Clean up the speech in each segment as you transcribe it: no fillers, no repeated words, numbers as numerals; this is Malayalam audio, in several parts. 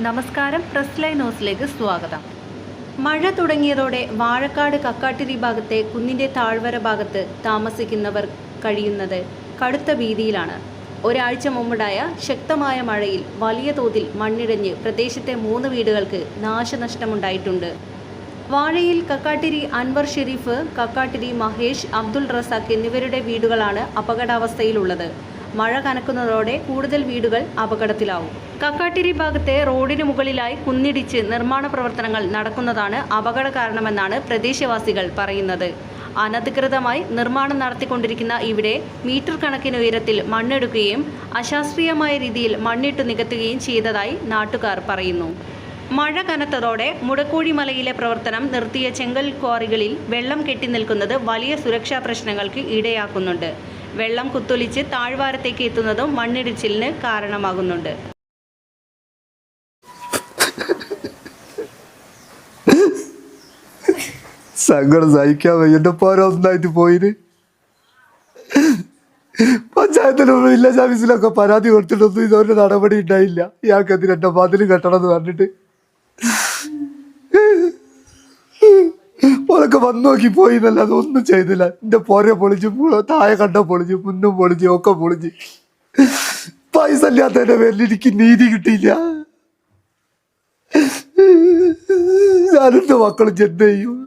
നമസ്കാരം, പ്രസ് ലൈൻ ന്യൂസിലേക്ക് സ്വാഗതം. മഴ തുടങ്ങിയതോടെ വാഴക്കാട് കക്കാട്ടിരി ഭാഗത്തെ കുന്നിൻ്റെ താഴ്വര ഭാഗത്ത് താമസിക്കുന്നവർ കഴിയുന്നത് കടുത്ത ഭീതിയിലാണ്. ഒരാഴ്ച മുമ്പുണ്ടായ ശക്തമായ മഴയിൽ വലിയ തോതിൽ മണ്ണിടിഞ്ഞ് പ്രദേശത്തെ 3 വീടുകൾക്ക് നാശനഷ്ടമുണ്ടായിട്ടുണ്ട്. വാഴയിൽ കക്കാട്ടിരി അൻവർ ഷെരീഫ്, കക്കാട്ടിരി മഹേഷ്, അബ്ദുൾ റസാഖ് എന്നിവരുടെ വീടുകളാണ് അപകടാവസ്ഥയിലുള്ളത്. മഴ കനക്കുന്നതോടെ കൂടുതൽ വീടുകൾ അപകടത്തിലാവും. കക്കാട്ടിരി ഭാഗത്തെ റോഡിന് മുകളിലായി കുന്നിടിച്ച് നിർമ്മാണ പ്രവർത്തനങ്ങൾ നടക്കുന്നതാണ് അപകട കാരണമെന്നാണ് പ്രദേശവാസികൾ പറയുന്നത്. അനധികൃതമായി നിർമ്മാണം നടത്തിക്കൊണ്ടിരിക്കുന്ന ഇവിടെ മീറ്റർ കണക്കിന് ഉയരത്തിൽ മണ്ണെടുക്കുകയും അശാസ്ത്രീയമായ രീതിയിൽ മണ്ണിട്ട് നികത്തുകയും ചെയ്തതായി നാട്ടുകാർ പറയുന്നു. മഴ കനത്തതോടെ മുടക്കോഴി മലയിലെ പ്രവർത്തനം നിർത്തിയ ചെങ്കൽ ക്വാറികളിൽ വെള്ളം കെട്ടി നിൽക്കുന്നത് വലിയ സുരക്ഷാ പ്രശ്നങ്ങൾക്ക് ഇടയാക്കുന്നുണ്ട്. വെള്ളം കുത്തൊലിച്ച് താഴ്വാരത്തേക്ക് എത്തുന്നതും മണ്ണിടിച്ചിലിന് കാരണമാകുന്നുണ്ട്. സങ്കടം സഹിക്കാൻ വയ്യ. എൻ്റെ പോര ഒന്നായിട്ട് പോയിന് പഞ്ചായത്തിലും വില്ലേജ് ഓഫീസിലൊക്കെ പരാതി കൊടുത്തിട്ടൊന്നും ഇതൊരു നടപടി ഉണ്ടായില്ല. ഇയാൾക്കെതിരെ എൻ്റെ മതിൽ കെട്ടണം എന്ന് പറഞ്ഞിട്ട് ഓരൊക്കെ വന്നു നോക്കി പോയി എന്നല്ല, അതൊന്നും ചെയ്തില്ല. എൻ്റെ പോര പൊളിച്ച്, താഴെ കണ്ട പൊളിച്ച്, മുന്നും പൊളിച്ച്, ഒക്കെ പൊളിച്ച്. പൈസ ഇല്ലാത്തതിൻ്റെ പേരിൽ എനിക്ക് നീതി കിട്ടിയില്ല. ഞാനെൻ്റെ മക്കളും ചെന്ന് ചെയ്യും.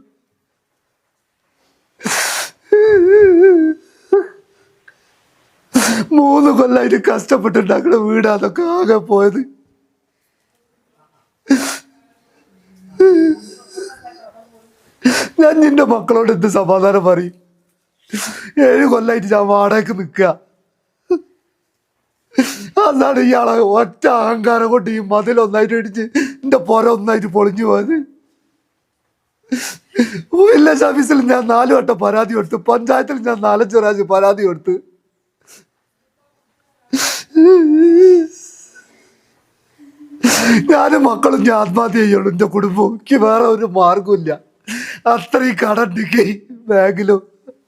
മൂന്ന് കൊല്ലായിട്ട് കഷ്ടപ്പെട്ടുണ്ടാക്കുന്ന വീട് അതൊക്കെ ആകെ പോയത്. ഞാൻ നിന്റെ മക്കളോട് എന്ത് സമാധാനം പറയും? 7 കൊല്ലായിട്ട് ഞാൻ വാടകയ്ക്ക് നിൽക്കുക. അതാണ് ഇയാളെ ഒറ്റ അഹങ്കാരം കൊണ്ട് ഈ മതിലൊന്നായിട്ട് ഇടിച്ച് എൻ്റെ പുര ഒന്നായിട്ട് പൊളിഞ്ഞു പോയത്. വില്ലേജ് ഓഫീസിൽ ഞാൻ 4 വട്ടം പരാതി കൊടുത്തു, പഞ്ചായത്തിൽ ഞാൻ 4 പ്രാവശ്യം പരാതി കൊടുത്തു. ഞാനും മക്കളും ഞാൻ ആത്മഹത്യ ചെയ്യുള്ളൂ. എൻ്റെ കുടുംബം, എനിക്ക് വേറെ ഒരു മാർഗമില്ല. അത്രയും കടണ്ടെങ്കിൽ ബാങ്കിലും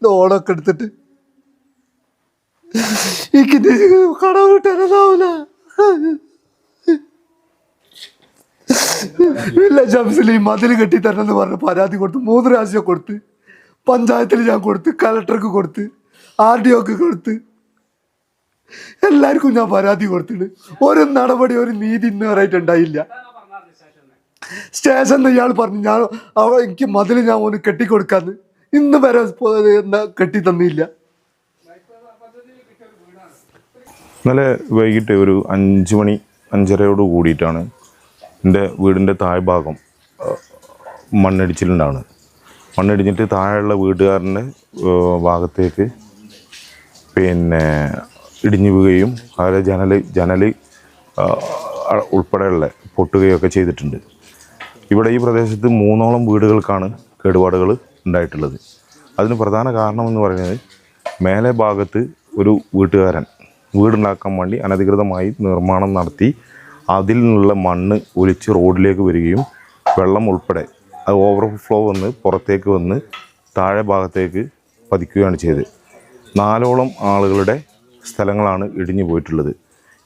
ലോണൊക്കെ എടുത്തിട്ട് എനിക്ക് കടം കിട്ടാനാവില്ല. വില്ലേജ് ഓഫീസിൽ ഈ മതിൽ കെട്ടിത്തരണമെന്ന് പറഞ്ഞ് പരാതി കൊടുത്ത് 3 പ്രാവശ്യം കൊടുത്ത്, പഞ്ചായത്തിൽ ഞാൻ കൊടുത്ത്, കലക്ടർക്ക് കൊടുത്ത്, RDOക്ക് കൊടുത്ത്, എല്ലാവർക്കും ഞാൻ പരാതി കൊടുത്തിട്ട് ഒരു നടപടി, ഒരു നീതി ഇന്ന് വരായിട്ടുണ്ടായില്ല. സ്റ്റേഷനിൽ ഇയാൾ പറഞ്ഞു ഞാൻ എനിക്ക് മതിൽ ഞാൻ ഒന്ന് കെട്ടിക്കൊടുക്കാന്ന്. ഇന്ന് വരെ എന്താ കെട്ടി തന്നില്ല. ഇന്നലെ വൈകിട്ട് ഒരു 5 മണി 5:30 കൂടിയിട്ടാണ് എൻ്റെ വീടിൻ്റെ താഴ്ഭാഗം മണ്ണിടിച്ചിലുണ്ടാണ്. മണ്ണിടിച്ചിട്ട് താഴെയുള്ള വീട്ടുകാരൻ്റെ ഭാഗത്തേക്ക് ഇടിഞ്ഞു വീഴുകയും അവരെ ജനൽ ഉൾപ്പെടെയുള്ള പൊട്ടുകയൊക്കെ ചെയ്തിട്ടുണ്ട്. ഇവിടെ ഈ പ്രദേശത്ത് 3ഓളം വീടുകൾക്കാണ് കേടുപാടുകൾ ഉണ്ടായിട്ടുള്ളത്. അതിന് പ്രധാന കാരണമെന്ന് പറയുന്നത് മേലെ ഭാഗത്ത് ഒരു വീട്ടുകാരൻ വീടുണ്ടാക്കാൻ വേണ്ടി അനധികൃതമായി നിർമ്മാണം നടത്തി അതിൽ നിന്നുള്ള മണ്ണ് ഒലിച്ച് റോഡിലേക്ക് വരികയും വെള്ളം ഉൾപ്പെടെ അത് ഓവർഫ്ലോ വന്ന് പുറത്തേക്ക് വന്ന് താഴെ ഭാഗത്തേക്ക് പതിക്കുകയാണ് ചെയ്തത്. 4ഓളം ആളുകളുടെ സ്ഥലങ്ങളാണ് ഇടിഞ്ഞു പോയിട്ടുള്ളത്.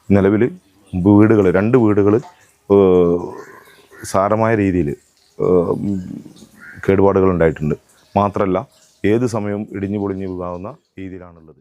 നിലവിൽ വീടുകൾ 2 വീടുകൾ സാരമായ രീതിയിൽ കേടുപാടുകൾ ഉണ്ടായിട്ടുണ്ട്. മാത്രമല്ല ഏത് സമയവും ഇടിഞ്ഞു പൊളിഞ്ഞു പോകാവുന്ന രീതിയിലാണുള്ളത്.